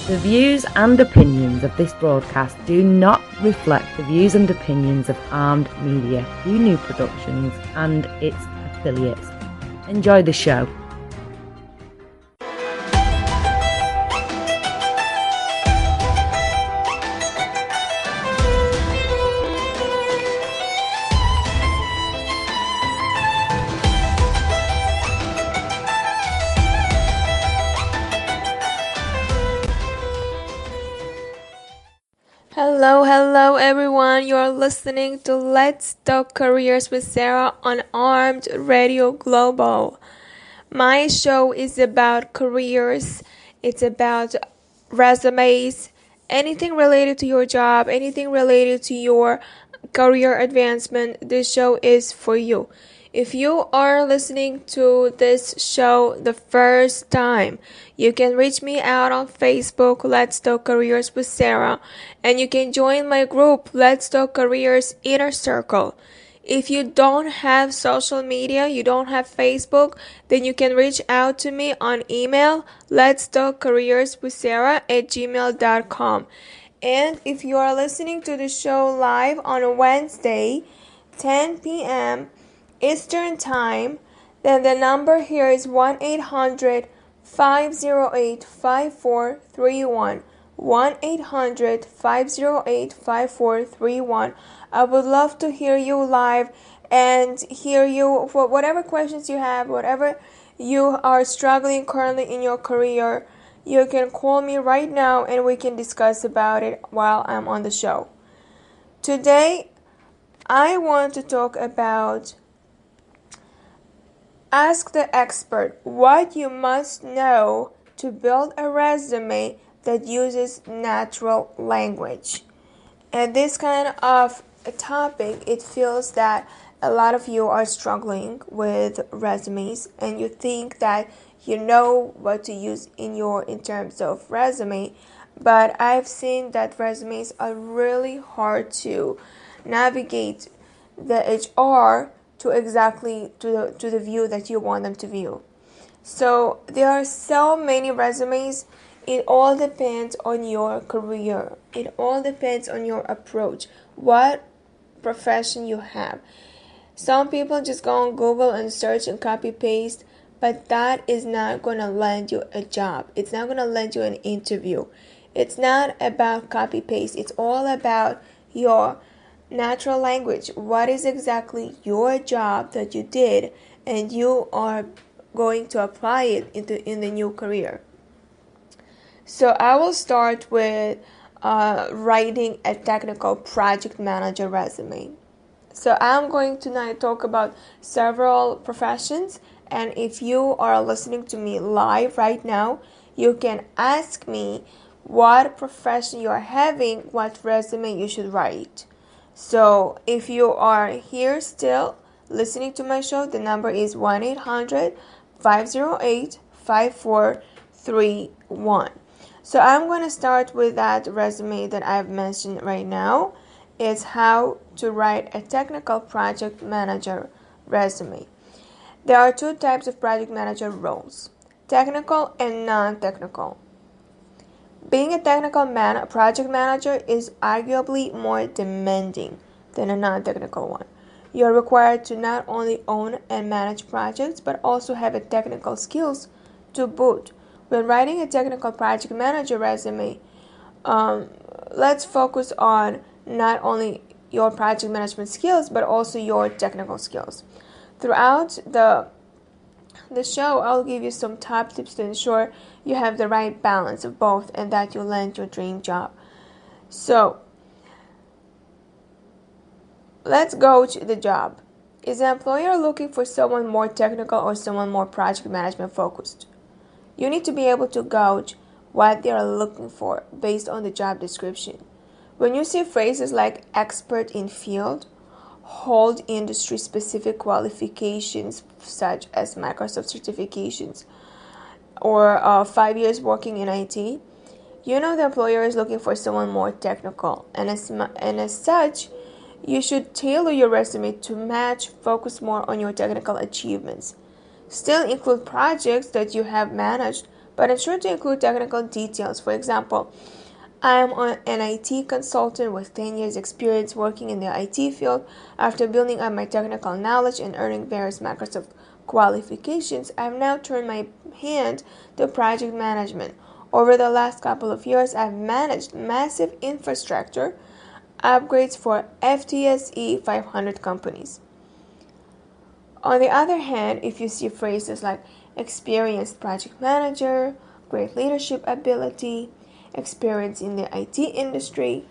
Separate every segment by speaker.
Speaker 1: The views and opinions of this broadcast do not reflect the views and opinions of Armed Media, New Productions and its affiliates. Enjoy the show.
Speaker 2: Hello everyone. You're listening to Let's Talk Careers with Sara on Armed Radio Global. My show is about careers. It's about resumes, anything related to your job, anything related to your career advancement. This show is for you. If you are listening to this show the first time, you can reach me out on Facebook, Let's Talk Careers with Sara, and you can join my group, Let's Talk Careers Inner Circle. If you don't have social media, you don't have Facebook, then you can reach out to me on email, letstalkcareerswithsara@gmail.com. And if you are listening to the show live on Wednesday, 10 p.m., Eastern Time, then the number here is 1-800-508-5431. 1-800-508-5431. I would love to hear you live and hear you for whatever questions you have, whatever you are struggling currently in your career. You can call me right now and we can discuss about it while I'm on the show. Today, I want to talk about Ask the Expert what you must know to build a resume that uses natural language. And this kind of a topic, it feels that a lot of you are struggling with resumes and you think that you know what to use in terms of resume, but I've seen that resumes are really hard to navigate the HR to exactly to the view that you want them to view. So there are so many resumes. It all depends on your career. It all depends on your approach. What profession you have. Some people just go on Google and search and copy paste, but that is not going to land you a job. It's not going to land you an interview. It's not about copy paste. It's all about your natural language. What is exactly your job that you did and you are going to apply it in the new career. So I will start with writing a technical project manager resume. So I'm going to now talk about several professions, and if you are listening to me live right now, you can ask me what profession you are having, what resume you should write. So if you are here still listening to my show, the number is 1-800-508-5431. So I'm going to start with that resume that I've mentioned right now. It's how to write a technical project manager resume. There are two types of project manager roles, technical and non-technical. Being a technical project manager is arguably more demanding than a non-technical one. You are required to not only own and manage projects, but also have a technical skills to boot. When writing a technical project manager resume, let's focus on not only your project management skills, but also your technical skills. Throughout the show, I'll give you some top tips to ensure you have the right balance of both and that you land your dream job. So, let's go to the job. Is the employer looking for someone more technical or someone more project management focused? You need to be able to gauge what they are looking for based on the job description. When you see phrases like expert in field, hold industry-specific qualifications such as Microsoft certifications, or 5 years working in IT, you know the employer is looking for someone more technical. And as such, you should tailor your resume to match, focus more on your technical achievements. Still include projects that you have managed, but ensure to include technical details. For example, I am an IT consultant with 10 years experience working in the IT field. After building up my technical knowledge and earning various Microsoft qualifications, I've now turned my hand to project management. Over the last couple of years, I've managed massive infrastructure upgrades for FTSE 500 companies. On the other hand, if you see phrases like experienced project manager, great leadership ability, experience in the IT industry,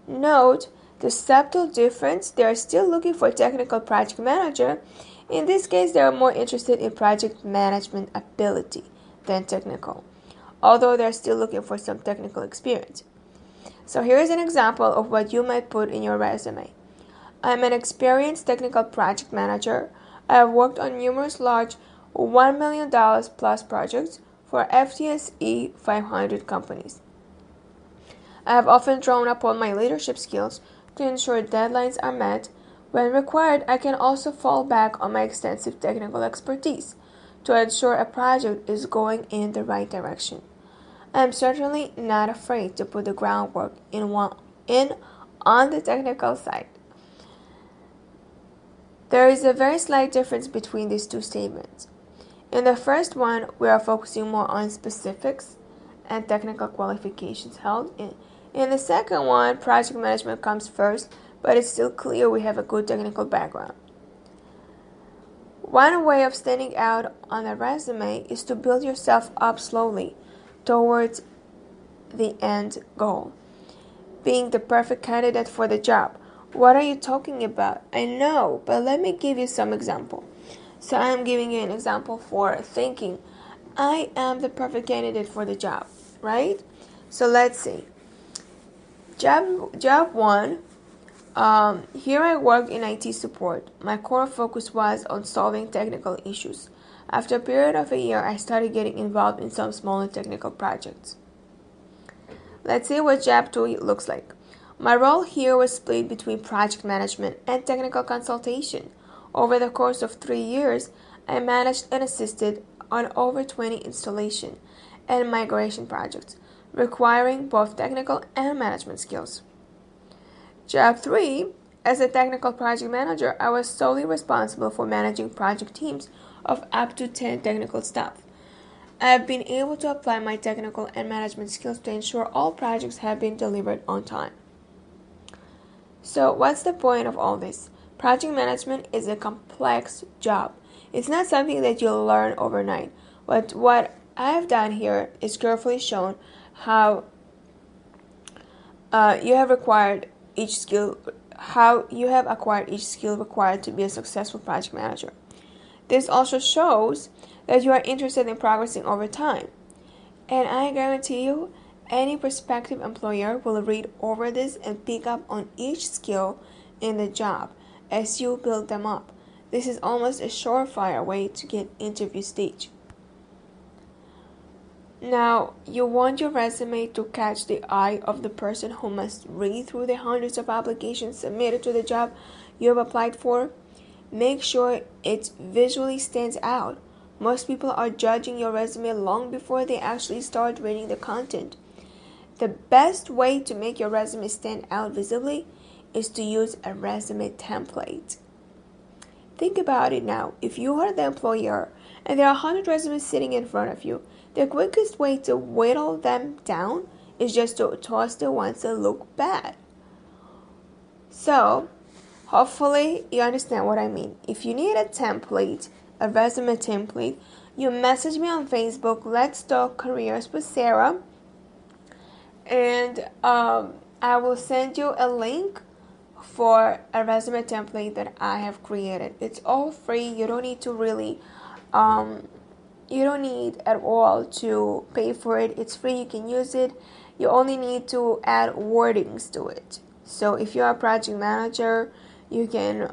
Speaker 2: note the subtle difference. They are still looking for technical project manager. In this case, they are more interested in project management ability than technical, although they're still looking for some technical experience. So here is an example of what you might put in your resume. I'm an experienced technical project manager. I have worked on numerous large $1 million plus projects for FTSE 500 companies. I have often drawn upon my leadership skills to ensure deadlines are met. When required, I can also fall back on my extensive technical expertise to ensure a project is going in the right direction. I am certainly not afraid to put the groundwork in on the technical side. There is a very slight difference between these two statements. In the first one, we are focusing more on specifics and technical qualifications held. In the second one, project management comes first, but it's still clear we have a good technical background. One way of standing out on a resume is to build yourself up slowly towards the end goal, being the perfect candidate for the job. What are you talking about? I know, but let me give you some example. So I am giving you an example for thinking, I am the perfect candidate for the job, right? So let's see. Job 1. Here I worked in IT support. My core focus was on solving technical issues. After a period of a year, I started getting involved in some smaller technical projects. Let's see what Job 2 looks like. My role here was split between project management and technical consultation. Over the course of 3 years, I managed and assisted on over 20 installation and migration projects, requiring both technical and management skills. Job 3. As a technical project manager, I was solely responsible for managing project teams of up to 10 technical staff. I have been able to apply my technical and management skills to ensure all projects have been delivered on time. So what's the point of all this? Project management is a complex job. It's not something that you'll learn overnight. But what I've done here is carefully shown how you have acquired each skill required to be a successful project manager. This also shows that you are interested in progressing over time. And I guarantee you, any prospective employer will read over this and pick up on each skill in the job as you build them up. This is almost a surefire way to get interview stage. Now, you want your resume to catch the eye of the person who must read through the hundreds of applications submitted to the job you have applied for. Make sure it visually stands out. Most people are judging your resume long before they actually start reading the content. The best way to make your resume stand out visibly is to use a resume template. Think about it now. If you are the employer and there are 100 resumes sitting in front of you, the quickest way to whittle them down is just to toss the ones that look bad. So, hopefully you understand what I mean. If you need a template, a resume template, you message me on Facebook, Let's Talk Careers with Sara, and I will send you a link for a resume template that I have created. It's all free. You don't need to really, you don't need at all to pay for it. It's free. You can use it. You only need to add wordings to it. So if you're a project manager, you can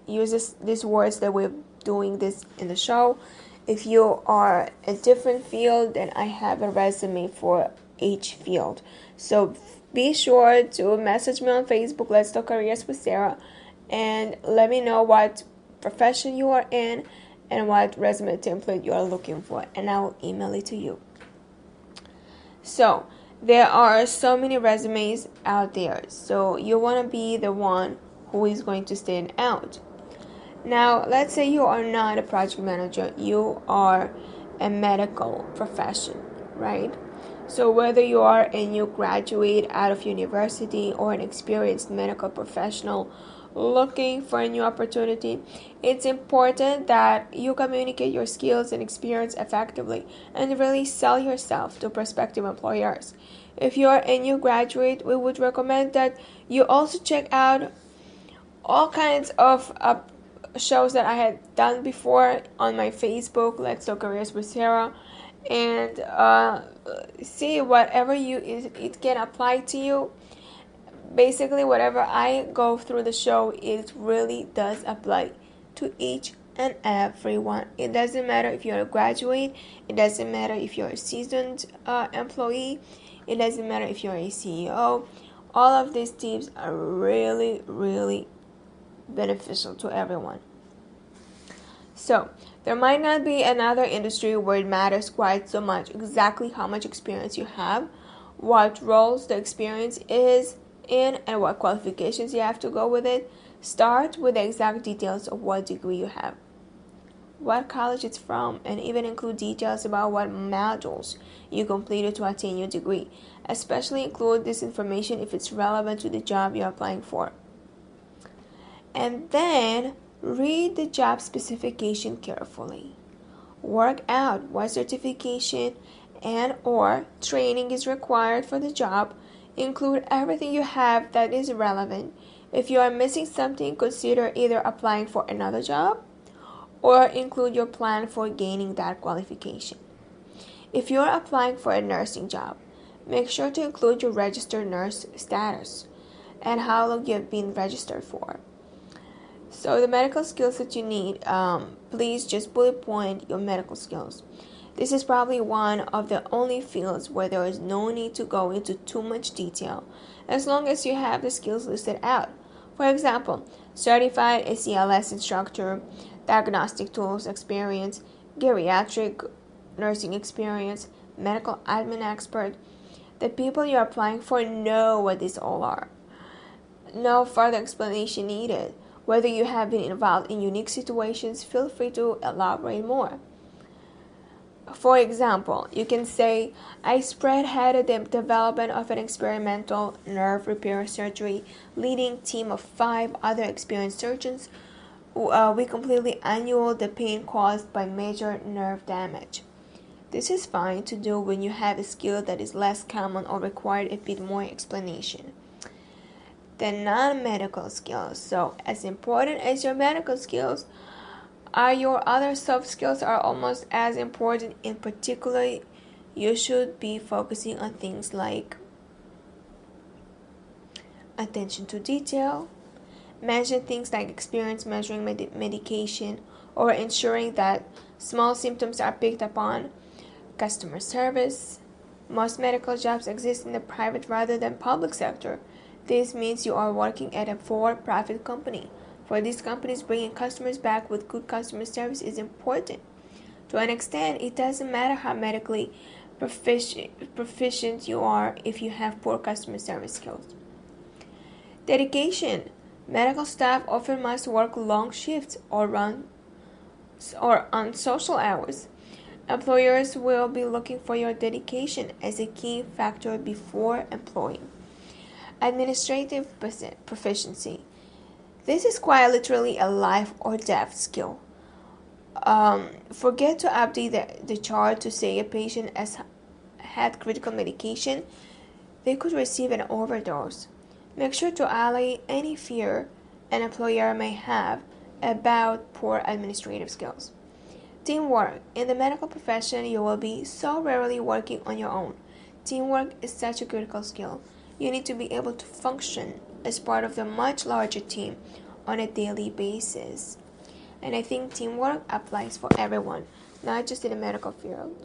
Speaker 2: use these words that we're doing this in the show. If you are a different field, then I have a resume for each field. So be sure to message me on Facebook, Let's Talk Careers with Sara, and let me know what profession you are in and what resume template you are looking for, and I will email it to you. So there are so many resumes out there, so you want to be the one who is going to stand out. Now, let's say you are not a project manager, you are a medical profession, right? So whether you are a new graduate out of university or an experienced medical professional looking for a new opportunity, it's important that you communicate your skills and experience effectively and really sell yourself to prospective employers. If you are a new graduate, we would recommend that you also check out all kinds of shows that I had done before on my Facebook, Let's Talk Careers with Sarah, and see whatever it can apply to you. Basically, whatever I go through the show, it really does apply to each and everyone. It doesn't matter if you're a graduate, it doesn't matter if you're a seasoned employee, it doesn't matter if you're a CEO. All of these tips are really, really beneficial to everyone. So, there might not be another industry where it matters quite so much exactly how much experience you have, what roles the experience is in, and what qualifications you have to go with it. Start with the exact details of what degree you have, what college it's from, and even include details about what modules you completed to attain your degree. Especially include this information if it's relevant to the job you're applying for. And then read the job specification carefully. Work out what certification and or training is required for the job. Include everything you have that is relevant. If you are missing something, consider either applying for another job or include your plan for gaining that qualification. If you are applying for a nursing job, make sure to include your registered nurse status and how long you have been registered for. So the medical skills that you need, please just bullet point your medical skills. This is probably one of the only fields where there is no need to go into too much detail, as long as you have the skills listed out. For example, certified ACLS instructor, diagnostic tools experience, geriatric nursing experience, medical admin expert. The people you're applying for know what these all are. No further explanation needed. Whether you have been involved in unique situations, feel free to elaborate more. For example, you can say, I spearheaded the development of an experimental nerve repair surgery, leading team of 5 other experienced surgeons. We completely annulled the pain caused by major nerve damage. This is fine to do when you have a skill that is less common or required a bit more explanation. The non-medical skills. So as important as your medical skills are your other soft skills are almost as important. In particular, you should be focusing on things like attention to detail, mention things like experience measuring medication or ensuring that small symptoms are picked up on, customer service. Most medical jobs exist in the private rather than public sector. This means you are working at a for-profit company. For these companies, bringing customers back with good customer service is important. To an extent, it doesn't matter how medically proficient you are if you have poor customer service skills. Dedication. Medical staff often must work long shifts or on social hours. Employers will be looking for your dedication as a key factor before employing. Administrative proficiency. This is quite literally a life or death skill. Forget to update the chart to say a patient has had critical medication. They could receive an overdose. Make sure to allay any fear an employer may have about poor administrative skills. Teamwork. In the medical profession, you will be so rarely working on your own. Teamwork is such a critical skill. You need to be able to function as part of a much larger team on a daily basis. And I think teamwork applies for everyone, not just in the medical field.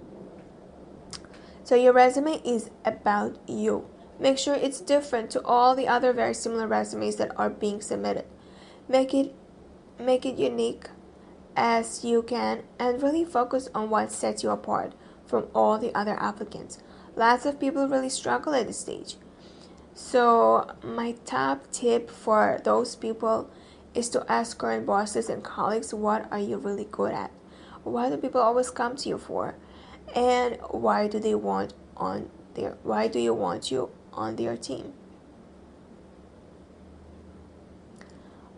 Speaker 2: So your resume is about you. Make sure it's different to all the other very similar resumes that are being submitted. Make it unique as you can and really focus on what sets you apart from all the other applicants. Lots of people really struggle at this stage. So my top tip for those people is to ask current bosses and colleagues, what are you really good at? What do people always come to you for? And why do you want you on their team?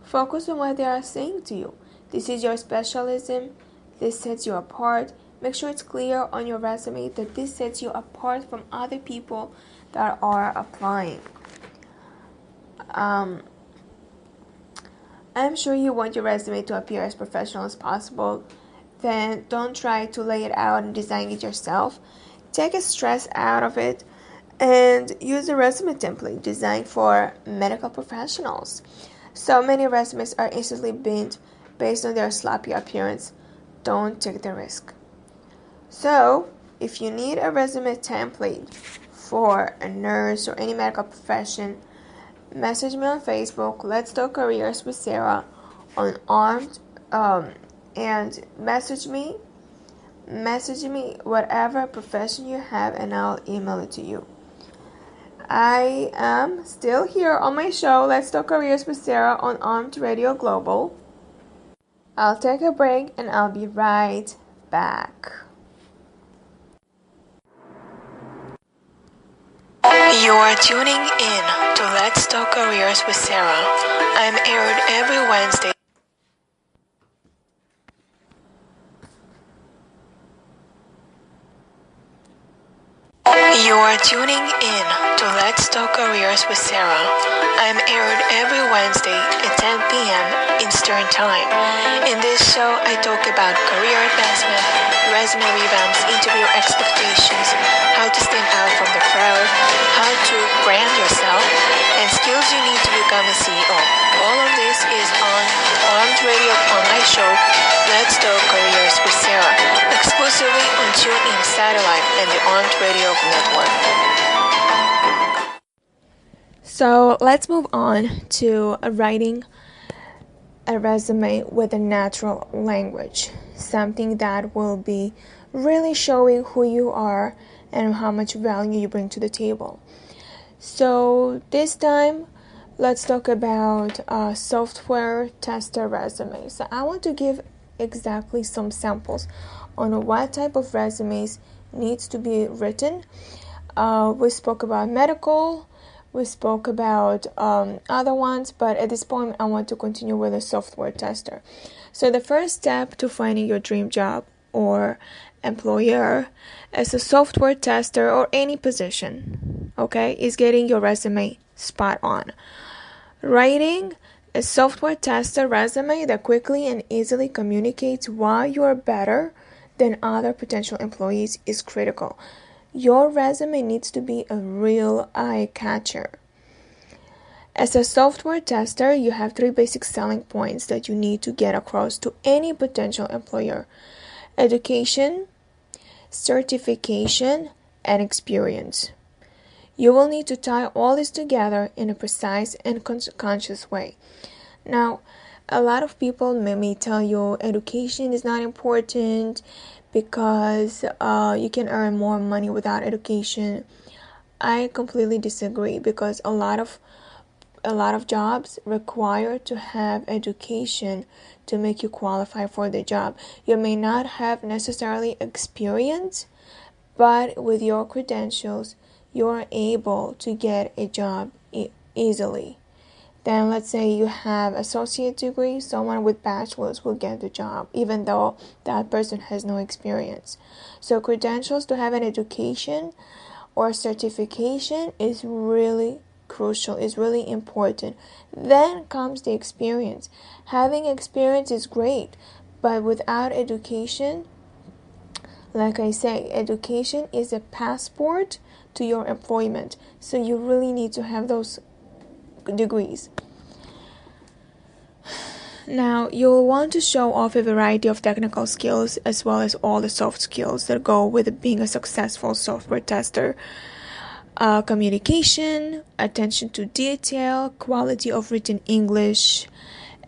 Speaker 2: Focus on what they are saying to you. This is your specialism. This sets you apart. Make sure it's clear on your resume that this sets you apart from other people that are applying. I'm sure you want your resume to appear as professional as possible. Then don't try to lay it out and design it yourself. Take the stress out of it and use a resume template designed for medical professionals. So many resumes are instantly binned based on their sloppy appearance. Don't take the risk. So, if you need a resume template for a nurse or any medical profession, message me on Facebook. Let's Talk Careers with Sara on Armed, and message me whatever profession you have, and I'll email it to you. I am still here on my show, Let's Talk Careers with Sara on Armed Radio Global. I'll take a break and I'll be right back. You are tuning in to Let's Talk Careers with Sara. I'm aired every Wednesday. You are tuning in to Let's Talk Careers with Sara. I'm aired every Wednesday at 10 p.m. Eastern Time. In this show, I talk about career advancement, resume revamps, interview expectations, how to stand out from the crowd, how to brand yourself, and skills you need to become a CEO. All of this is on Armed Radio on my show, Let's Talk Careers with Sara, exclusively on TuneIn Satellite and the Armed Radio Network. So let's move on to writing a resume with a natural language, something that will be really showing who you are and how much value you bring to the table. So this time, let's talk about software tester resumes. So I want to give exactly some samples on what type of resumes needs to be written. We spoke about medical, we spoke about other ones, but at this point I want to continue with a software tester. So the first step to finding your dream job or employer as a software tester or any position, okay, is getting your resume spot on. Writing a software tester resume that quickly and easily communicates why you are better than other potential employees is critical. Your resume needs to be a real eye catcher. As a software tester, you have 3 basic selling points that you need to get across to any potential employer: education, certification, and experience. You will need to tie all this together in a precise and conscious way. Now, a lot of people may tell you education is not important because you can earn more money without education. I completely disagree, because a lot of jobs require to have education to make you qualify for the job. You may not have necessarily experience, but with your credentials, you're able to get a job easily. Then let's say you have associate degree, someone with bachelor's will get the job, even though that person has no experience. So credentials to have an education or certification is really crucial, is really important. Then comes the experience. Having experience is great, but without education, like I say, education is a passport to your employment. So you really need to have those degrees. Now, you'll want to show off a variety of technical skills as well as all the soft skills that go with being a successful software tester. Communication, attention to detail, quality of written English,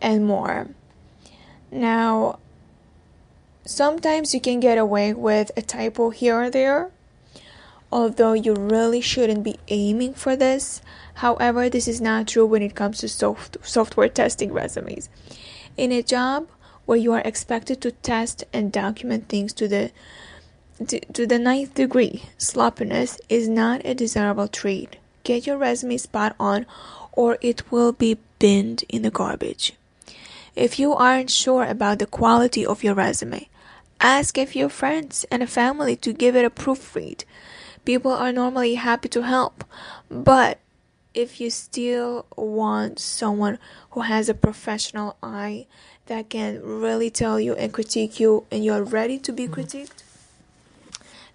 Speaker 2: and more. Now, sometimes you can get away with a typo here or there, although you really shouldn't be aiming for this. However, this is not true when it comes to software testing resumes. In a job where you are expected to test and document things to the ninth degree, sloppiness is not a desirable trait. Get your resume spot on, or it will be binned in the garbage. If you aren't sure about the quality of your resume, ask a few friends and a family to give it a proofread. People are normally happy to help, but if you still want someone who has a professional eye that can really tell you and critique you, and you're ready to be critiqued,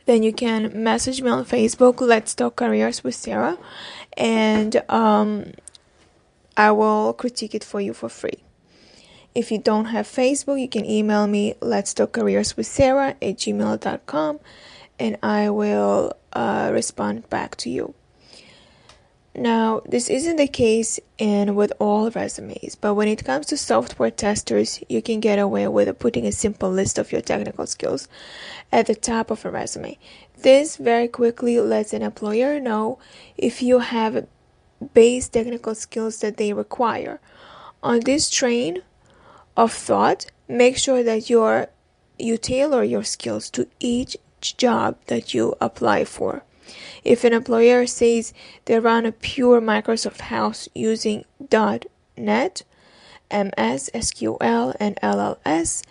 Speaker 2: then you can message me on Facebook, Let's Talk Careers with Sarah, and I will critique it for you for free. If you don't have Facebook, you can email me, letstalkcareerswithsarah@gmail.com, and I will respond back to you. Now, this isn't the case with all resumes, but when it comes to software testers, you can get away with putting a simple list of your technical skills at the top of a resume. This very quickly lets an employer know if you have base technical skills that they require. On this train of thought, make sure that you tailor your skills to each job that you apply for. If an employer says they run a pure Microsoft house using .NET, MS, SQL, and LLS,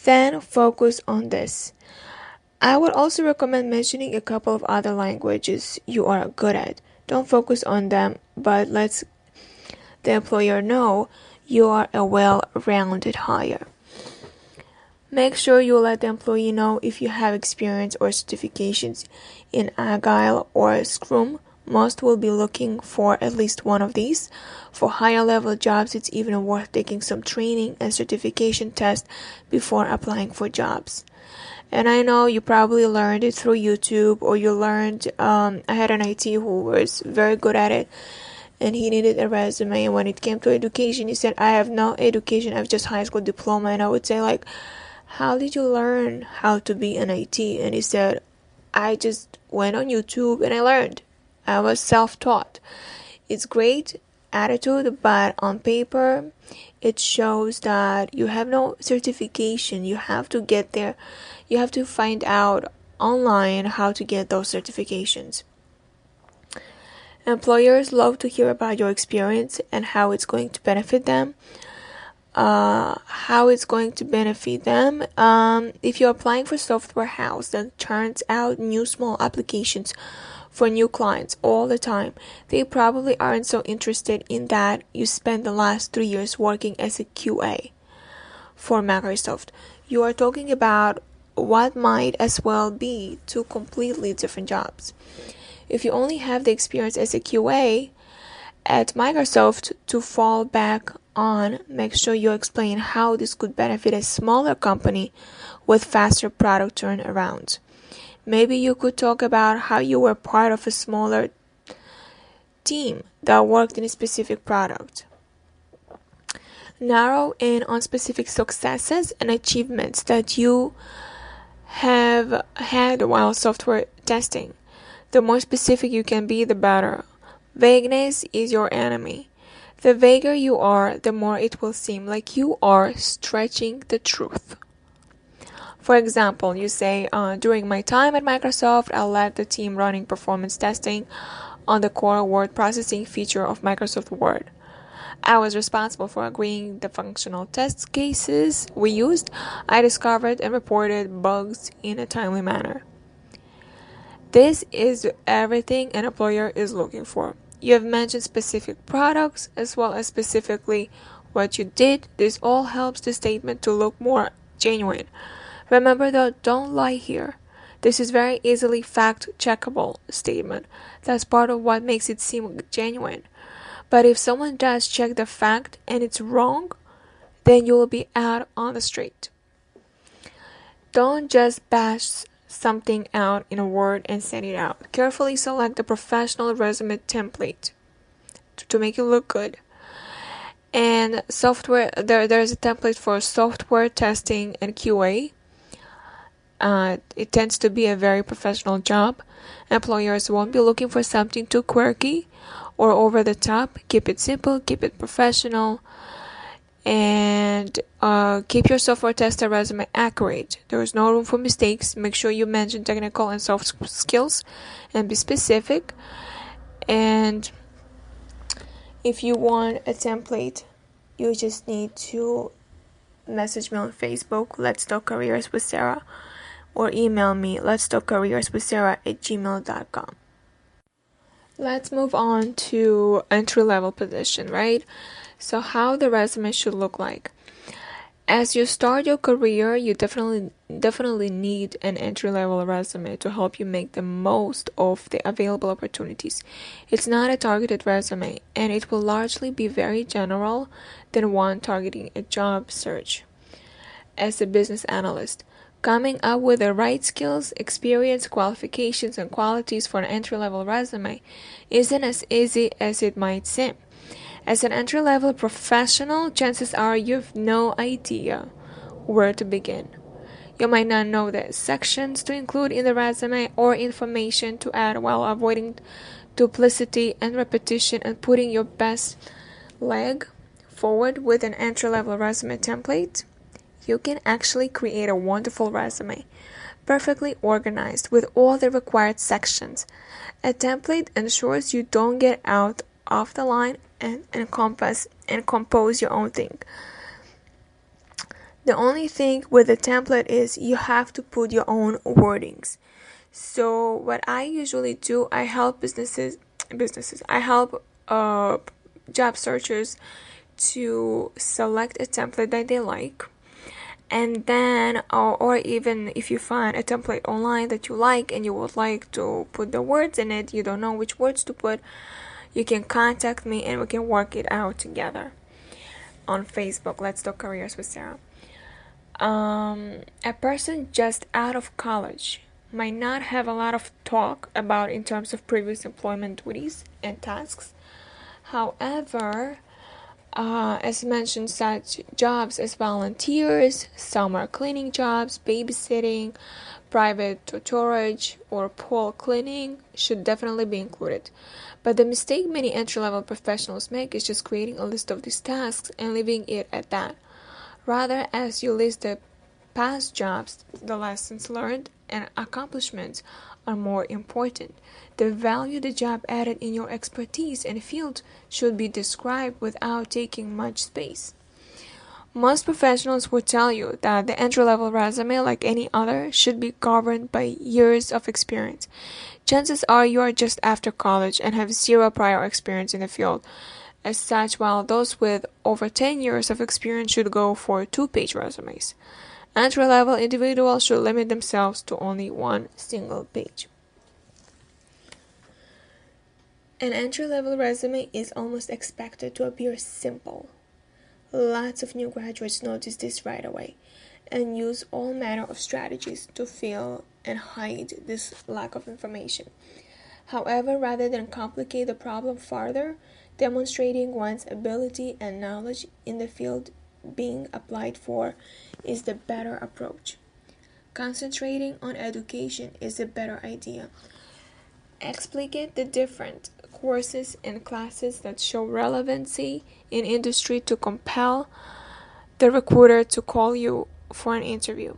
Speaker 2: then focus on this. I would also recommend mentioning a couple of other languages you are good at. Don't focus on them, but let the employer know you are a well-rounded hire. Make sure you let the employee know if you have experience or certifications in Agile or Scrum. Most will be looking for at least one of these. For higher level jobs, it's even worth taking some training and certification tests before applying for jobs. And I know you probably learned it through YouTube, or you learned, I had an IT who was very good at it, and he needed a resume, and when it came to education, he said, I have no education, I have just high school diploma. And I would say, like, how did you learn how to be an IT? And he said, I just went on YouTube and I learned. I was self-taught. It's great attitude, but on paper, it shows that you have no certification. You have to get there. You have to find out online how to get those certifications. Employers love to hear about your experience and how it's going to benefit them. If you're applying for software house that turns out new small applications for new clients all the time, they probably aren't so interested in that you spent the last 3 years working as a QA for Microsoft. You are talking about what might as well be two completely different jobs. If you only have the experience as a QA at Microsoft to fall back on, make sure you explain how this could benefit a smaller company with faster product turnaround. Maybe you could talk about how you were part of a smaller team that worked in a specific product. Narrow in on specific successes and achievements that you have had while software testing. The more specific you can be, the better. Vagueness is your enemy. The vaguer you are, the more it will seem like you are stretching the truth. For example, you say, during my time at Microsoft, I led the team running performance testing on the core word processing feature of Microsoft Word. I was responsible for agreeing the functional test cases we used. I discovered and reported bugs in a timely manner. This is everything an employer is looking for. You have mentioned specific products as well as specifically what you did. This all helps the statement to look more genuine. Remember though, don't lie here. This is very easily fact-checkable statement. That's part of what makes it seem genuine. But if someone does check the fact and it's wrong, then you will be out on the street. Don't just bash something out in a word and send it out. Carefully select the professional resume template to make it look good. And software, there's a template for software testing and QA. it tends to be a very professional job. Employers won't be looking for something too quirky or over the top. Keep it simple, keep it professional, and keep your software tester resume accurate. There is no room for mistakes. Make sure you mention technical and soft skills and be specific. And if you want a template, you just need to message me on Facebook, Let's Talk Careers with Sarah, or email me, letstalkcareerswithsarah@gmail.com. Let's move on to entry-level position, right? So how the resume should look like. As you start your career, you definitely need an entry-level resume to help you make the most of the available opportunities. It's not a targeted resume, and it will largely be very general than one targeting a job search. As a business analyst, coming up with the right skills, experience, qualifications, and qualities for an entry-level resume isn't as easy as it might seem. As an entry-level professional, chances are you've no idea where to begin. You might not know the sections to include in the resume or information to add while avoiding duplicity and repetition and putting your best leg forward with an entry-level resume template. You can actually create a wonderful resume, perfectly organized with all the required sections. A template ensures you don't get out of the line and compose your own thing. The only thing with the template is you have to put your own wordings. So what I usually do, I help I help job searchers to select a template that they like. And then, or even if you find a template online that you like and you would like to put the words in it, you don't know which words to put, you can contact me and we can work it out together on Facebook. Let's Talk Careers with Sarah. A person just out of college might not have a lot of talk about in terms of previous employment duties and tasks. However, as mentioned, such jobs as volunteers, summer cleaning jobs, babysitting, private tutorage, or pool cleaning should definitely be included. But the mistake many entry-level professionals make is just creating a list of these tasks and leaving it at that. Rather, as you list the past jobs, the lessons learned and accomplishments are more important. The value the job added in your expertise and field should be described without taking much space. Most professionals will tell you that the entry-level resume, like any other, should be governed by years of experience. Chances are you are just after college and have zero prior experience in the field. As such, while those with over 10 years of experience should go for 2-page resumes, entry-level individuals should limit themselves to only one single page. An entry-level resume is almost expected to appear simple. Lots of new graduates notice this right away and use all manner of strategies to fill and hide this lack of information. However, rather than complicate the problem further, demonstrating one's ability and knowledge in the field being applied for is the better approach. Concentrating on education is a better idea. Explicate the different courses and classes that show relevancy in industry to compel the recruiter to call you for an interview.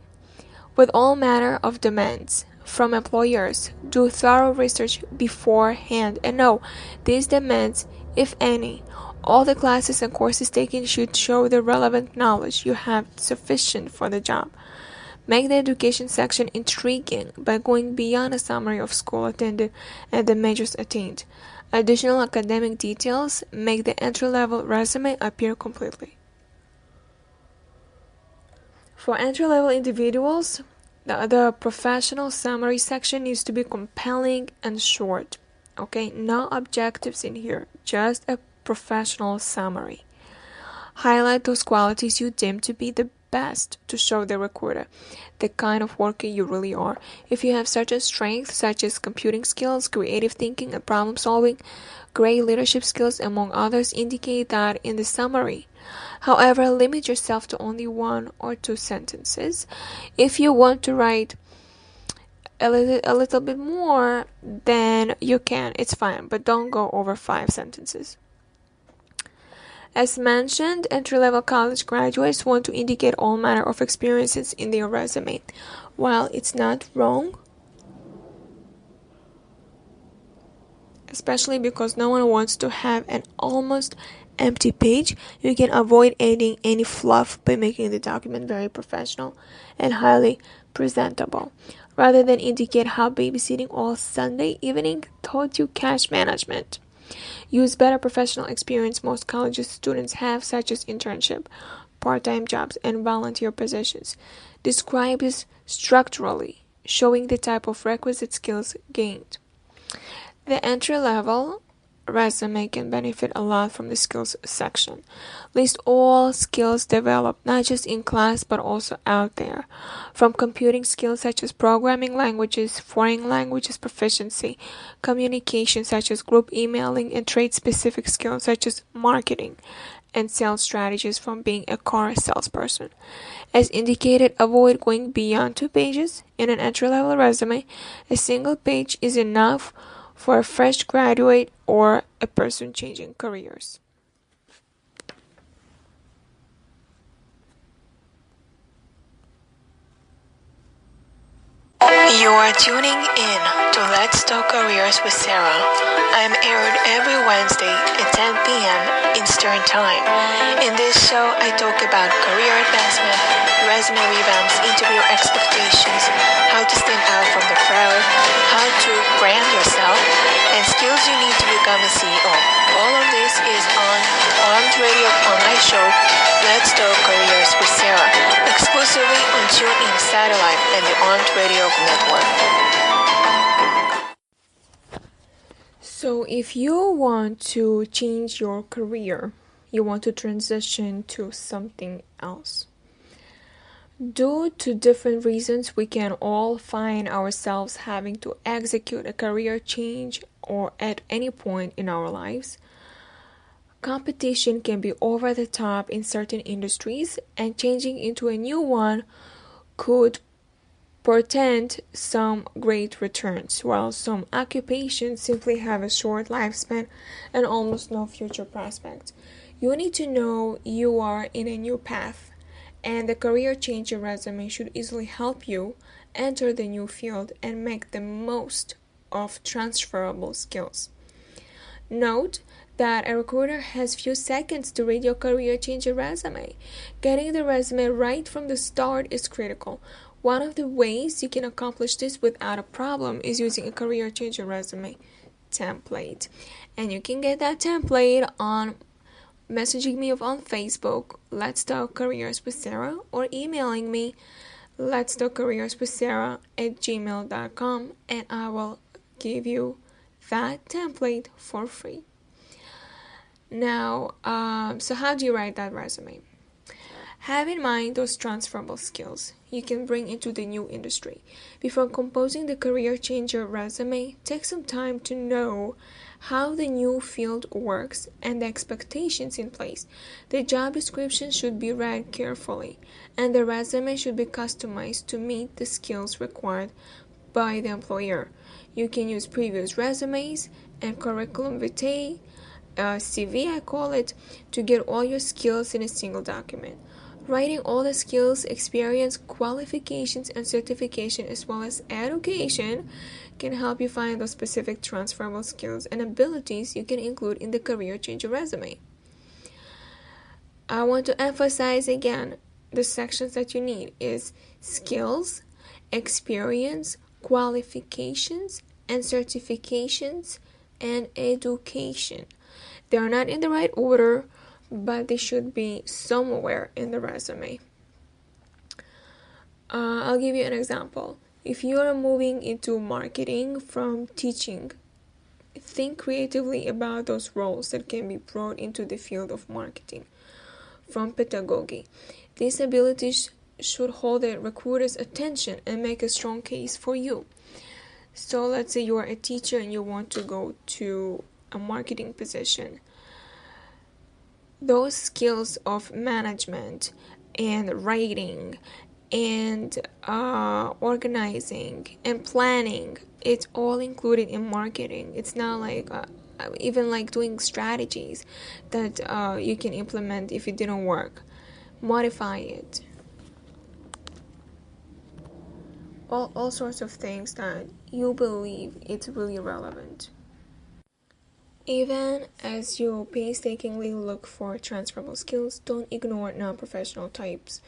Speaker 2: With all manner of demands from employers, do thorough research beforehand and know these demands, if any, all the classes and courses taken should show the relevant knowledge you have sufficient for the job. Make the education section intriguing by going beyond a summary of school attended and the majors attained. Additional academic details make the entry-level resume appear completely. For entry-level individuals, the professional summary section needs to be compelling and short. Okay, no objectives in here, just a professional summary. Highlight those qualities you deem to be the best to show the recruiter the kind of worker you really are. If you have certain strengths such as computing skills, creative thinking, and problem solving, great leadership skills, among others, indicate that in the summary. However, limit yourself to only 1 or 2 sentences. If you want to write a little bit more, then you can. It's fine, but don't go over 5 sentences. As mentioned, entry-level college graduates want to indicate all manner of experiences in their resume. While it's not wrong, especially because no one wants to have an almost empty page, you can avoid adding any fluff by making the document very professional and highly presentable. Rather than indicate how babysitting all Sunday evening taught you cash management, use better professional experience most college students have, such as internship, part-time jobs, and volunteer positions. Describe this structurally, showing the type of requisite skills gained. The entry-level resume can benefit a lot from the skills section. List all skills developed, not just in class but also out there. From computing skills such as programming languages, foreign languages proficiency, communication such as group emailing, and trade-specific skills such as marketing and sales strategies from being a car salesperson. As indicated, avoid going beyond 2 pages. In an entry-level resume, a single page is enough for a fresh graduate or a person changing careers.
Speaker 3: You are tuning in to Let's Talk Careers with Sara. I'm aired every Wednesday at 10 p.m. Eastern Time. In this show, I talk about career advancement, resume revamps, interview expectations, how to stand out from the crowd, how to brand yourself, and skills you need to become a CEO. All of this is on Armed Radio online show, Let's Talk Careers with Sara, exclusively on TuneIn Satellite and the Armed Radio Network.
Speaker 2: So if you want to change your career, you want to transition to something else. Due to different reasons, we can all find ourselves having to execute a career change or at any point in our lives. Competition can be over the top in certain industries, and changing into a new one could portend some great returns, while some occupations simply have a short lifespan and almost no future prospects. You need to know you are in a new path, and the career changer resume should easily help you enter the new field and make the most of transferable skills. Note that a recruiter has few seconds to read your career changer resume. Getting the resume right from the start is critical. One of the ways you can accomplish this without a problem is using a career changer resume template. And you can get that template on messaging me on Facebook, Let's Talk Careers with Sara, or emailing me, Let's Talk Careers with Sara @gmail.com, and I will give you that template for free. Now, so how do you write that resume? Have in mind those transferable skills you can bring into the new industry. Before composing the career changer resume, take some time to know how the new field works and the expectations in place. The job description should be read carefully, and the resume should be customized to meet the skills required by the employer. You can use previous resumes and curriculum vitae, CV I call it, to get all your skills in a single document. Writing all the skills, experience, qualifications, and certification, as well as education, can help you find those specific transferable skills and abilities you can include in the career changer resume. I want to emphasize again, the sections that you need is skills, experience, qualifications, and certifications, and education. They are not in the right order, but they should be somewhere in the resume. I'll give you an example. If you are moving into marketing from teaching, think creatively about those roles that can be brought into the field of marketing. From pedagogy, these abilities should hold the recruiter's attention and make a strong case for you. So let's say you are a teacher and you want to go to a marketing position. Those skills of management and writing and organizing and planning. It's all included in marketing. It's not like even like doing strategies that you can implement if it didn't work. Modify it. All sorts of things that you believe it's really relevant. Even as you painstakingly look for transferable skills, don't ignore non-professional types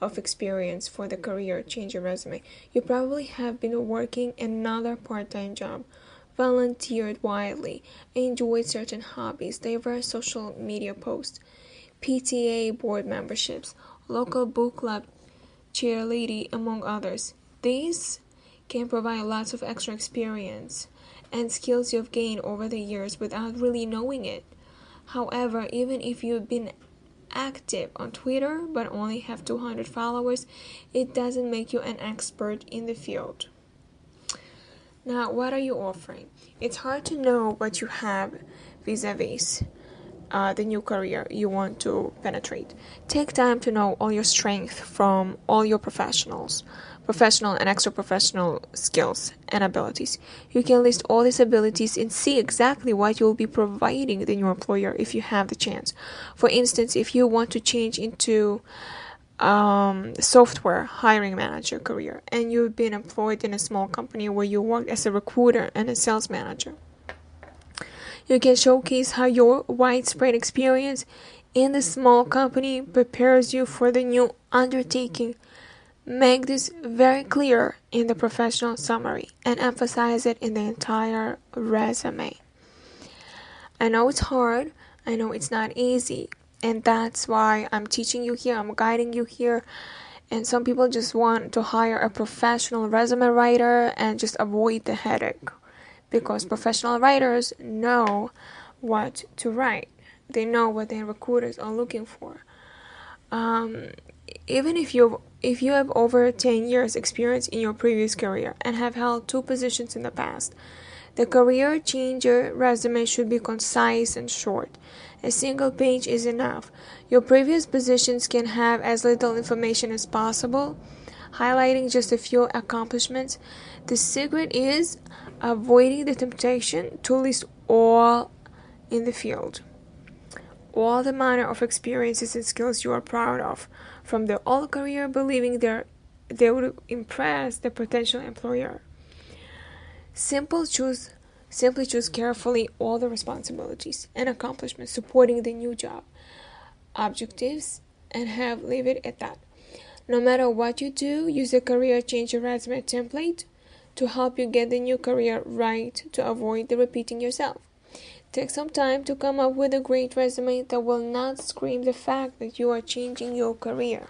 Speaker 2: of experience for the career changer resume. You probably have been working another part-time job, volunteered widely, enjoyed certain hobbies, diverse social media posts, PTA board memberships, local book club, cheerleading, among others. These can provide lots of extra experience and skills you've gained over the years without really knowing it. However, even if you've been active on Twitter but only have 200 followers, it doesn't make you an expert in the field. Now, what are you offering? It's hard to know what you have vis-a-vis the new career you want to penetrate. Take time to know all your strengths from all your professional and extra professional skills and abilities. You can list all these abilities and see exactly what you'll be providing the new employer if you have the chance. For instance, if you want to change into software hiring manager career and you've been employed in a small company where you worked as a recruiter and a sales manager, you can showcase how your widespread experience in the small company prepares you for the new undertaking. Make this very clear in the professional summary and emphasize it in the entire resume. I know it's hard, I know it's not easy, and that's why I'm teaching you here, I'm guiding you here. And some people just want to hire a professional resume writer and just avoid the headache, because professional writers know what to write. They know what their recruiters are looking for. Even if you have over 10 years experience in your previous career and have held 2 positions in the past, the career changer resume should be concise and short. A single page is enough. Your previous positions can have as little information as possible, highlighting just a few accomplishments. The secret is avoiding the temptation to list all in the field. All the manner of experiences and skills you are proud of from the old career, believing they would impress the potential employer. Simply choose carefully all the responsibilities and accomplishments supporting the new job objectives and leave it at that. No matter what you do, use a career changer resume template to help you get the new career right, to avoid the repeating yourself. Take some time to come up with a great resume that will not scream the fact that you are changing your career.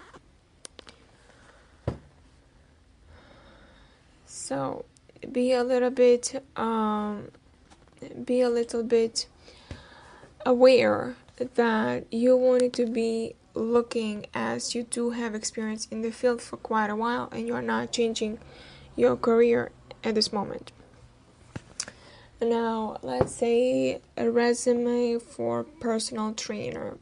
Speaker 2: So, be a little bit aware that you wanted to be looking as you do have experience in the field for quite a while and you're not changing your career at this moment. Now, let's say a resume for personal trainer.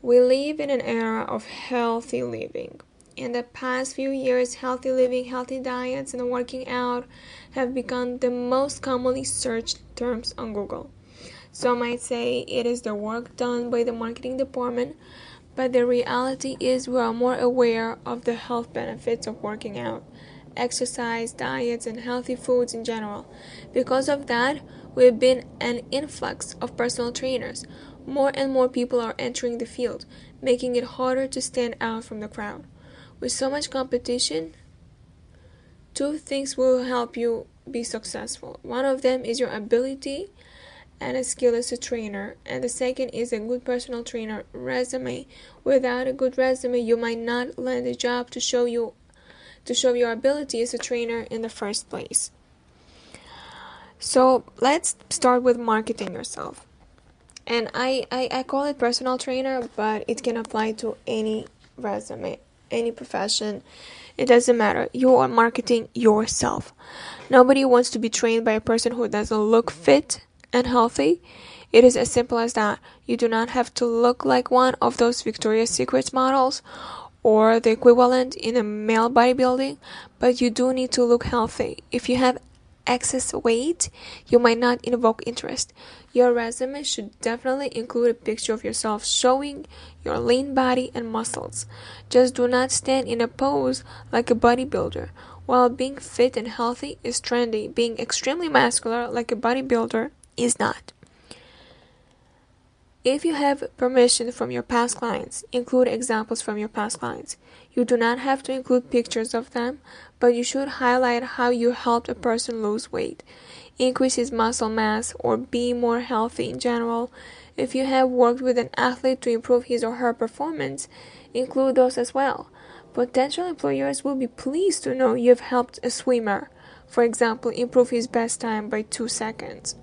Speaker 2: We live in an era of healthy living. In the past few years, healthy living, healthy diets, and working out have become the most commonly searched terms on Google. Some might say it is the work done by the marketing department, but the reality is we are more aware of the health benefits of working out, exercise, diets, and healthy foods in general. Because of that, we've been an influx of personal trainers. More and more people are entering the field, making it harder to stand out from the crowd. With so much competition, 2 things will help you be successful. One of them is your ability and a skill as a trainer, and the second is a good personal trainer resume. Without a good resume, you might not land a job to show your ability as a trainer in the first place. So let's start with marketing yourself. And I call it personal trainer, but it can apply to any resume, any profession. It doesn't matter. You are marketing yourself. Nobody wants to be trained by a person who doesn't look fit and healthy. It is as simple as that. You do not have to look like one of those Victoria's Secret models or the equivalent in a male bodybuilding, but you do need to look healthy. If you have excess weight, you might not invoke interest. Your resume should definitely include a picture of yourself showing your lean body and muscles. Just do not stand in a pose like a bodybuilder. While being fit and healthy is trendy, being extremely muscular like a bodybuilder is not. If you have permission from your past clients, include examples from your past clients. You do not have to include pictures of them, but you should highlight how you helped a person lose weight, increase his muscle mass, or be more healthy in general. If you have worked with an athlete to improve his or her performance, include those as well. Potential employers will be pleased to know you have helped a swimmer, for example, improve his best time by 2 seconds.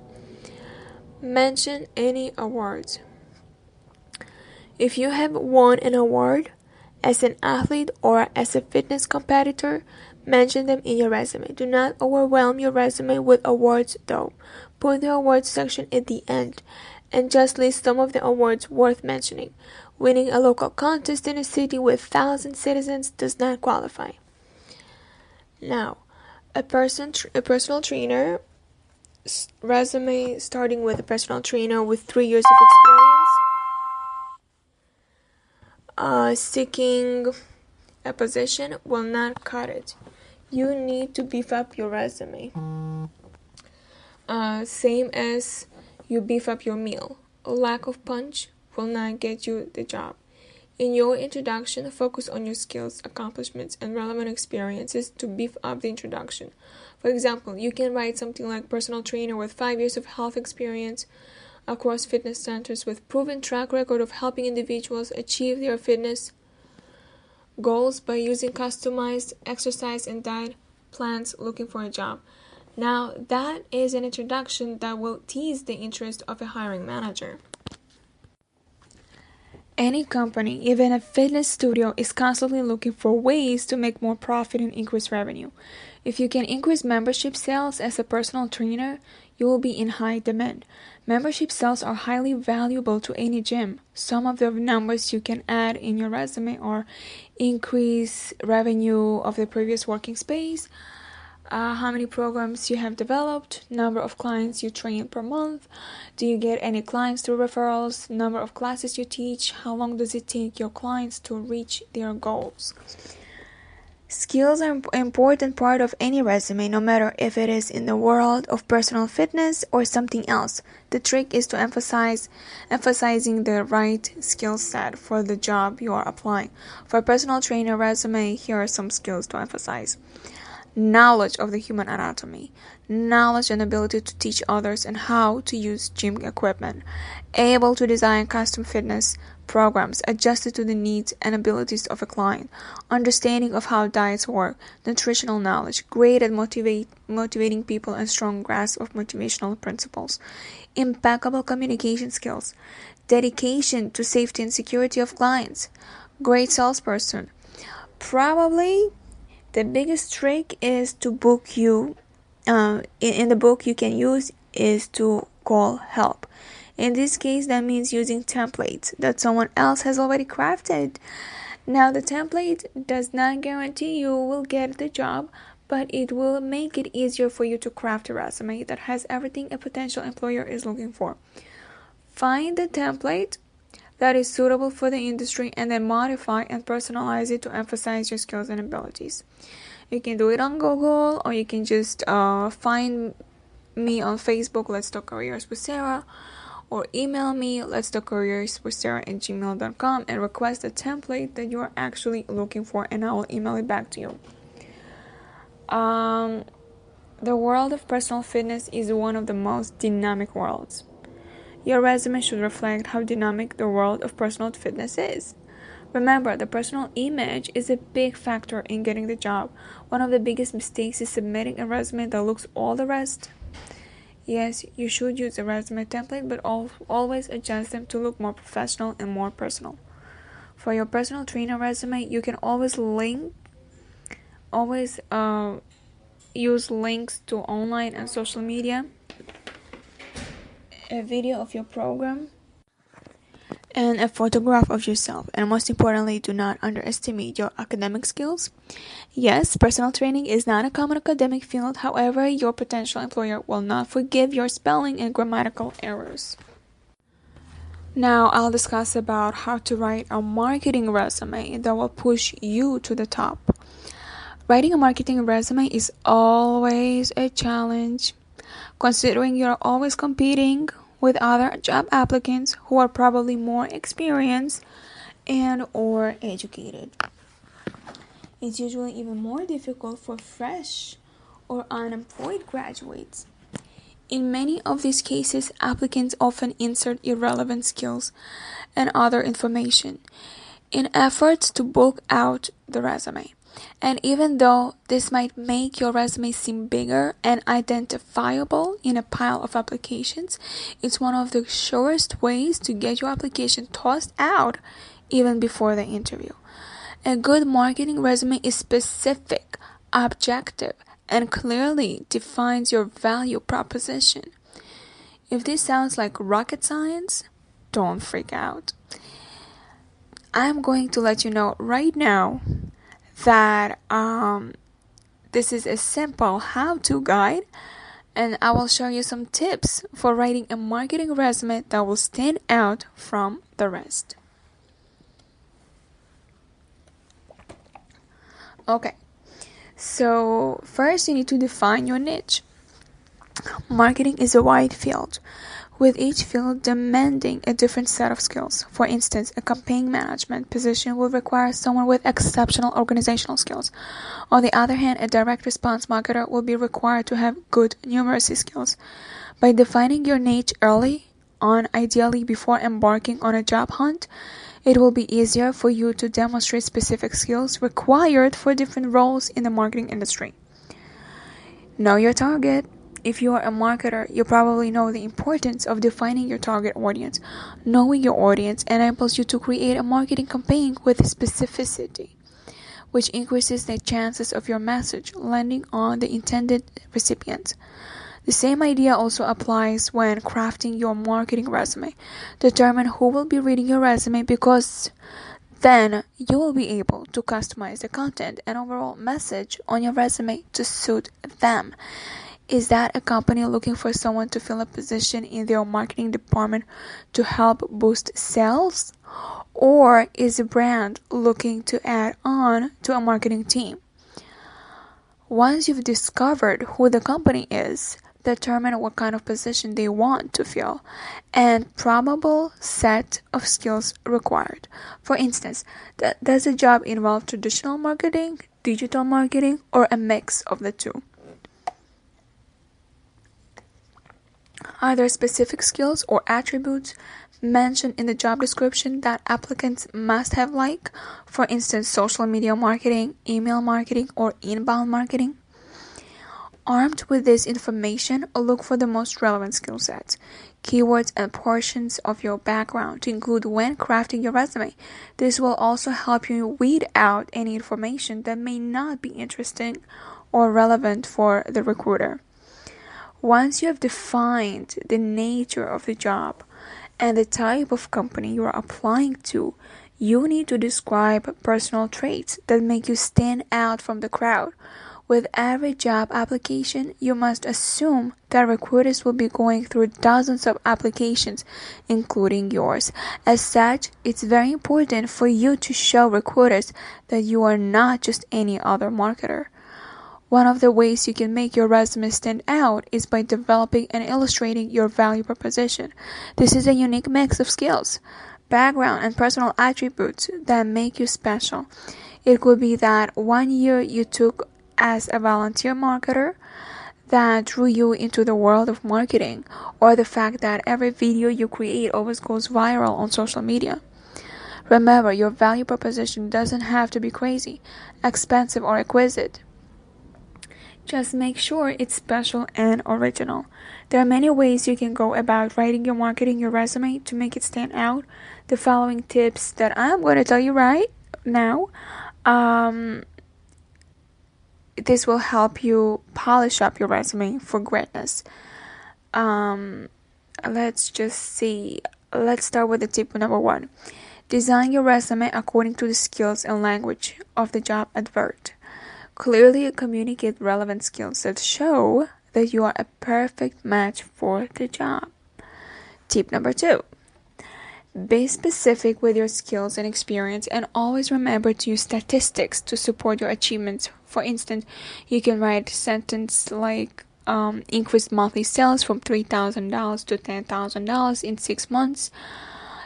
Speaker 2: Mention any awards. If you have won an award as an athlete or as a fitness competitor, mention them in your resume. Do not overwhelm your resume with awards though. Put the awards section at the end and just list some of the awards worth mentioning. Winning a local contest in a city with 1,000 citizens does not qualify. Now, a personal trainer resume starting with a personal trainer with 3 years of experience. Seeking a position will not cut it. You need to beef up your resume. Same as you beef up your meal. A lack of punch will not get you the job. In your introduction, focus on your skills, accomplishments, and relevant experiences to beef up the introduction. For example, you can write something like personal trainer with 5 years of health experience across fitness centers with proven track record of helping individuals achieve their fitness goals by using customized exercise and diet plans looking for a job. Now, that is an introduction that will tease the interest of a hiring manager. Any company, even a fitness studio, is constantly looking for ways to make more profit and increase revenue. If you can increase membership sales as a personal trainer, you will be in high demand. Membership sales are highly valuable to any gym. Some of the numbers you can add in your resume are increase revenue of the previous working space, how many programs you have developed, number of clients you train per month, do you get any clients through referrals, number of classes you teach, how long does it take your clients to reach their goals. Skills are an important part of any resume, no matter if it is in the world of personal fitness or something else. The trick is to emphasizing the right skill set for the job you are applying. For a personal trainer resume, here are some skills to emphasize. Knowledge of the human anatomy, knowledge and ability to teach others and how to use gym equipment, able to design custom fitness programs adjusted to the needs and abilities of a client, understanding of how diets work, nutritional knowledge, great at motivating people and strong grasp of motivational principles, impeccable communication skills, dedication to safety and security of clients, great salesperson. Probably the biggest trick is to book you, in the book you can use is to call help. In this case, that means using templates that someone else has already crafted. Now, the template does not guarantee you will get the job, but it will make it easier for you to craft a resume that has everything a potential employer is looking for. Find the template that is suitable for the industry and then modify and personalize it to emphasize your skills and abilities. You can do it on Google, or you can just find me on Facebook, Let's Talk Careers with Sarah, or email me, letstalkcareerswithsarah@gmail.com, and request the template that you are actually looking for, and I will email it back to you. The world of personal fitness is one of the most dynamic worlds. Your resume should reflect how dynamic the world of personal fitness is. Remember, the personal image is a big factor in getting the job. One of the biggest mistakes is submitting a resume that looks all the rest. Yes, you should use a resume template, but always adjust them to look more professional and more personal. For your personal trainer resume, you can always use links to online and social media, a video of your program, and a photograph of yourself. And most importantly, do not underestimate your academic skills. Yes, personal training is not a common academic field. However, your potential employer will not forgive your spelling and grammatical errors. Now I'll discuss about how to write a marketing resume that will push you to the top. Writing a marketing resume is always a challenge, considering you're always competing with other job applicants who are probably more experienced and or educated. It's usually even more difficult for fresh or unemployed graduates. In many of these cases, applicants often insert irrelevant skills and other information in efforts to bulk out the resume. And even though this might make your resume seem bigger and identifiable in a pile of applications, it's one of the surest ways to get your application tossed out even before the interview. A good marketing resume is specific, objective, and clearly defines your value proposition. If this sounds like rocket science, don't freak out. I'm going to let you know right now that this is a simple how-to guide, and I will show you some tips for writing a marketing resume that will stand out from the rest. Okay, so first you need to define your niche. Marketing is a wide field, with each field demanding a different set of skills. For instance, a campaign management position will require someone with exceptional organizational skills. On the other hand, a direct response marketer will be required to have good numeracy skills. By defining your niche early on, ideally before embarking on a job hunt, it will be easier for you to demonstrate specific skills required for different roles in the marketing industry. Know your target. If you are a marketer, you probably know the importance of defining your target audience. Knowing your audience enables you to create a marketing campaign with specificity, which increases the chances of your message landing on the intended recipient. The same idea also applies when crafting your marketing resume. Determine who will be reading your resume, because then you will be able to customize the content and overall message on your resume to suit them. Is that a company looking for someone to fill a position in their marketing department to help boost sales? Or is a brand looking to add on to a marketing team? Once you've discovered who the company is, determine what kind of position they want to fill and probable set of skills required. For instance, does the job involve traditional marketing, digital marketing, or a mix of the two? Are there specific skills or attributes mentioned in the job description that applicants must have, like, for instance, social media marketing, email marketing, or inbound marketing? Armed with this information, look for the most relevant skill sets, keywords, and portions of your background to include when crafting your resume. This will also help you weed out any information that may not be interesting or relevant for the recruiter. Once you have defined the nature of the job and the type of company you are applying to, you need to describe personal traits that make you stand out from the crowd. With every job application, you must assume that recruiters will be going through dozens of applications, including yours. As such, it's very important for you to show recruiters that you are not just any other marketer. One of the ways you can make your resume stand out is by developing and illustrating your value proposition. This is a unique mix of skills, background, and personal attributes that make you special. It could be that 1 year you took as a volunteer marketer that drew you into the world of marketing, or the fact that every video you create always goes viral on social media. Remember, your value proposition doesn't have to be crazy, expensive, or exquisite. Just make sure it's special and original. There are many ways you can go about writing your resume to make it stand out. The following tips that I'm going to tell you right now, this will help you polish up your resume for greatness. Let's just see. let's start with the tip number 1. Design your resume according to the skills and language of the job advert. Clearly communicate relevant skills that show that you are a perfect match for the job. Tip number 2. Be specific with your skills and experience, and always remember to use statistics to support your achievements. For instance, you can write a sentence like increased monthly sales from $3,000 to $10,000 in 6 months,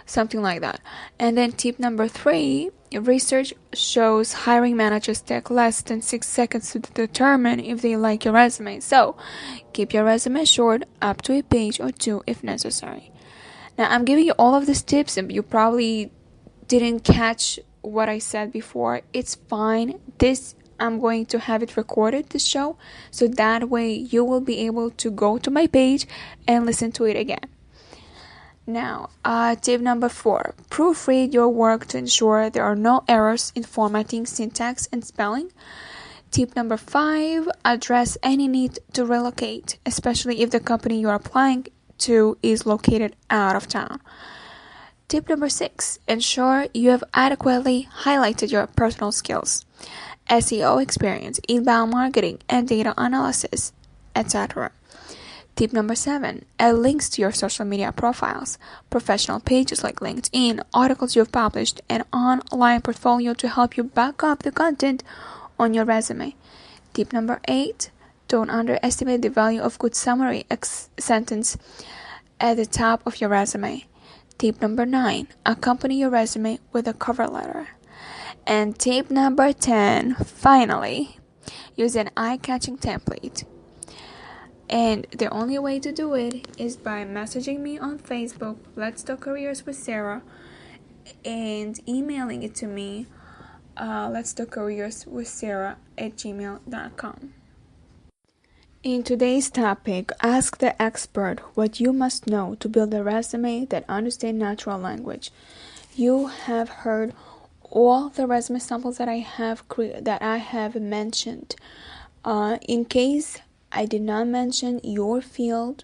Speaker 2: something like that. And then tip number 3, research shows hiring managers take less than 6 seconds to determine if they like your resume. So keep your resume short, up to a page or 2 if necessary. Now, I'm giving you all of these tips and you probably didn't catch what I said before. It's fine. I'm going to have it recorded, this show, so that way you will be able to go to my page and listen to it again. Now, tip number 4. Proofread your work to ensure there are no errors in formatting, syntax, and spelling. Tip number 5. Address any need to relocate, especially if the company you are applying to is located out of town. Tip number 6. Ensure you have adequately highlighted your personal skills, SEO experience, inbound marketing, and data analysis, etc. Tip number 7. Add links to your social media profiles, professional pages like LinkedIn, articles you've published, and online portfolio to help you back up the content on your resume. Tip number 8. Don't underestimate the value of good summary sentence at the top of your resume. Tip number 9. Accompany your resume with a cover letter. And tip number 10, finally, use an eye-catching template. And the only way to do it is by messaging me on Facebook, Let's Talk Careers with Sarah, and emailing it to me, Let's Talk Careers with Sarah@gmail.com. In today's topic, ask the expert what you must know to build a resume that understands natural language. You have heard all the resume samples that I have mentioned. In case I did not mention your field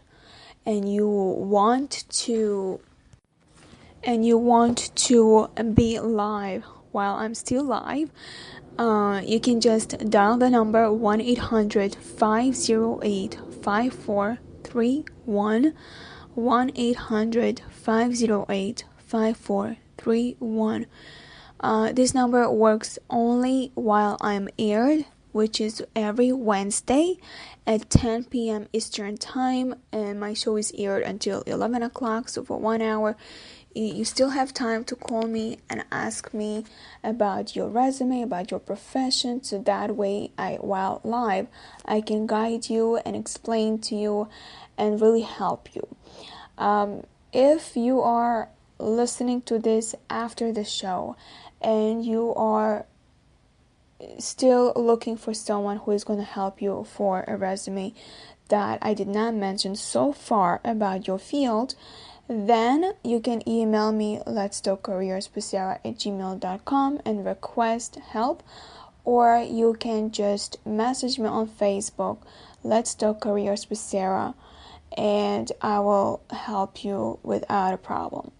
Speaker 2: and you want to be live while I'm still live, you can just dial the number 1-800-508-5431, 1-800-508-5431. This number works only while I'm aired, which is every Wednesday at 10 p.m. Eastern Time, and my show is aired until 11 o'clock, so for 1 hour, you still have time to call me and ask me about your resume, about your profession, so that way, while live, I can guide you and explain to you and really help you. If you are listening to this after the show and you are still looking for someone who is going to help you for a resume that I did not mention so far about your field, then you can email me letstalkcareerswithsarah@gmail.com and request help, or you can just message me on Facebook, Let's Talk Careers with Sarah, and I will help you without a problem.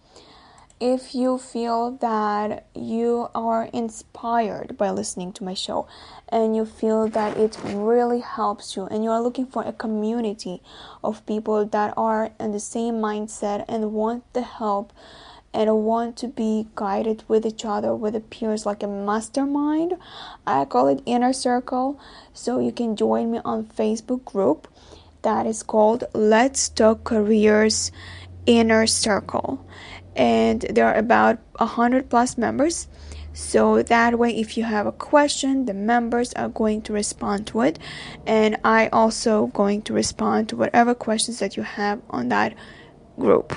Speaker 2: If you feel that you are inspired by listening to my show and you feel that it really helps you and you are looking for a community of people that are in the same mindset and want the help and want to be guided with each other, with the peers, like a mastermind, I call it Inner Circle. So you can join me on Facebook group that is called Let's Talk Careers Inner Circle. And there are about 100 plus members, so that way if you have a question, the members are going to respond to it, and I also going to respond to whatever questions that you have on that group.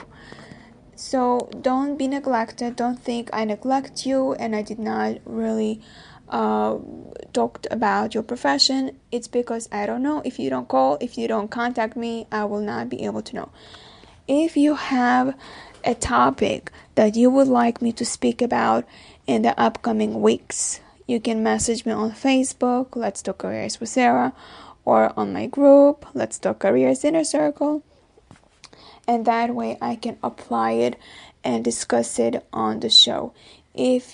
Speaker 2: So don't be neglected. Don't think I neglect you and I did not really talked about your profession. It's because I don't know. If you don't call, if you don't contact me, I will not be able to know. If you have a topic that you would like me to speak about in the upcoming weeks, you can message me on Facebook, Let's Talk Careers with Sarah, or on my group, Let's Talk Careers Inner Circle. and that way I can apply it and discuss it on the show. If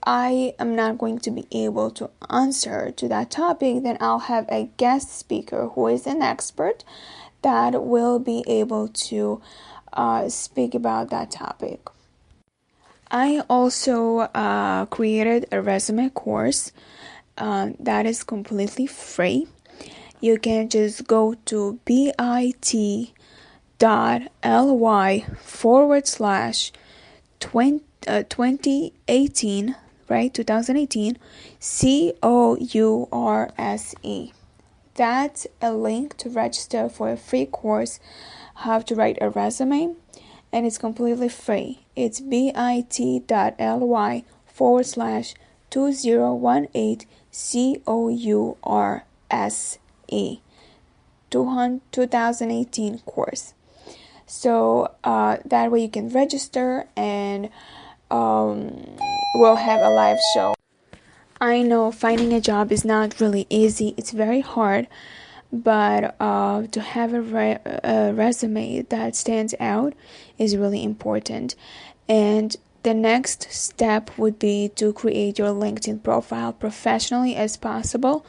Speaker 2: I am not going to be able to answer to that topic, then I'll have a guest speaker who is an expert that will be able to speak about that topic. I also created a resume course that is completely free. You can just go to bit.ly/2018, right? 2018 COURSE. That's a link to register for a free course, how to write a resume, and it's completely free. It's bit.ly/2018 COURSE 2018 course. So that way you can register and we'll have a live show. I know finding a job is not really easy. It's very hard, but to have a resume that stands out is really important. And the next step would be to create your LinkedIn profile professionally as possible.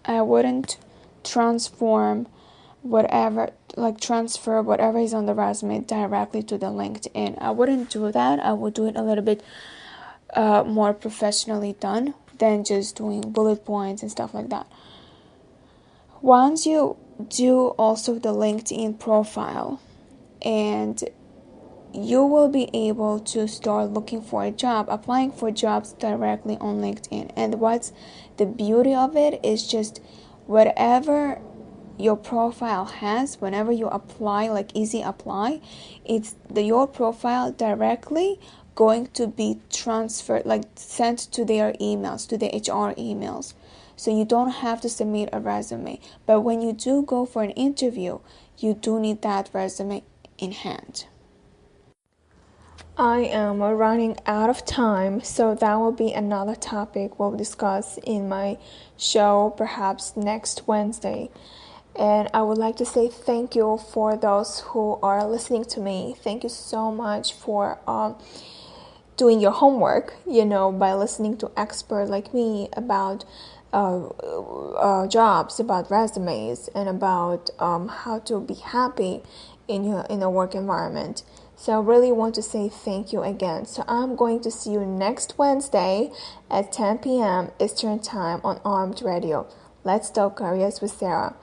Speaker 2: I wouldn't transfer whatever is on the resume directly to the LinkedIn. I wouldn't do that. I would do it a little bit more professionally done than just doing bullet points and stuff like that. Once you do also the LinkedIn profile, and you will be able to start looking for a job, applying for jobs directly on LinkedIn. And what's the beauty of it is just whatever your profile has, whenever you apply, like easy apply, it's your profile directly going to be transferred, like sent to their emails, to the HR emails. So you don't have to submit a resume. But when you do go for an interview, you do need that resume in hand. I am running out of time, so that will be another topic we'll discuss in my show, perhaps next Wednesday. And I would like to say thank you for those who are listening to me. Thank you so much for doing your homework, by listening to experts like me about jobs, about resumes, and about how to be happy in a work environment. So I really want to say thank you again. So I'm going to see you next Wednesday at 10 p.m. Eastern Time on Armed Radio. Let's Talk Careers with Sarah.